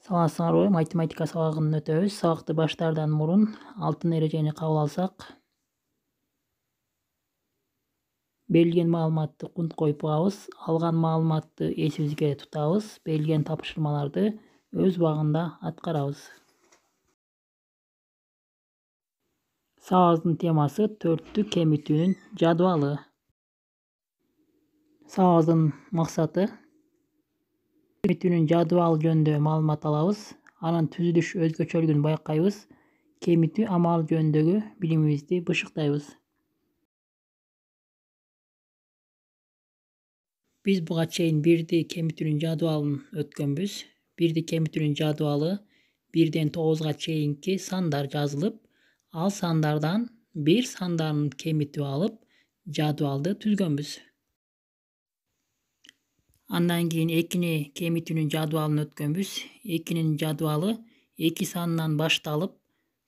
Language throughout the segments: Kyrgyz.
Саламатсыңар ғой, математика сабағын өтөбүз. Сабакты баштаардан мурун алтын эрежени кабыл алсак. Берилген маалыматты кунт коюп багабыз. Алган маалыматты эсибизге тутабыз. Берилген тапшырмаларды өз убагында аткарабыз. Сабагыбыздын темасы төрттү кемитүүнүн жадыбалы. Сабагыбыздын максаты кемитүүнүн жадыбалы жөнүндө маалымат алабыз. Анан түзүлүш өзгөчөлүгүн байкайбыз. Кемитүү амалы жөнүндөгү билимибизди бышыктайбыз. Биз буга чейин бирди кемитүүнүн жадыбалын өткөнбүз. Бирди кемитүүнүн жадыбалы 1ден 9га чейинки сандар жазылып, ал сандардан бир сандарын кемитип алып, жадыбалды түзгөнбүз. Андан кийин экини кемитүүнүн жадыбалын өткөнбүз. Экинин жадыбалы 2 санынан башталып,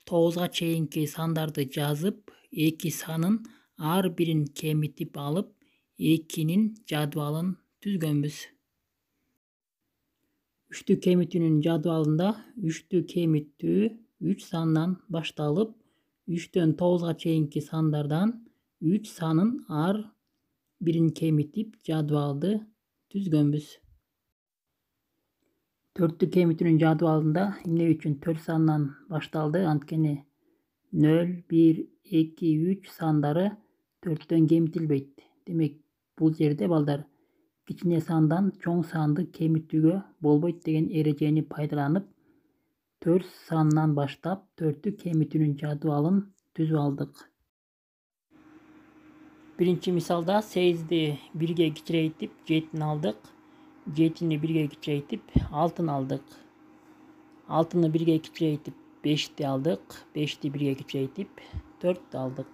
9га чейинки сандарды жазып, 2 санын ар бирин кемитип алып, 2нин жадыбалын түзгөнбүз. 3түү кемитүүнүн жадыбалында 3түү кемитүү 3 сандан башталып, 3төн 9га чейинки сандардан 3 санын ар бирин кемитип, жадыбалды түзгөнбүз. 4түү кемитүүнүн жадыбалында эмне үчүн 4 сандан башталды? Анткени 0, 1, 2, 3 сандары 4төн кемитилбейт. Демек, бул жерде балдар кичине сандан чоң санды кемитүүгө болбойт деген эрежени пайдаланып, 4 санынан баштап 4түү кемитүүнүн жадыбалын түзүп алдык. Биринчи мисалда 8ди 1ге кичирейтип 7 алдык. 7-ни 1ге кичирейтип 6 алдык. 6-ны 1ге кичирейтип 5 алдык. 5-ти 1ге кичирейтип 4 алдык.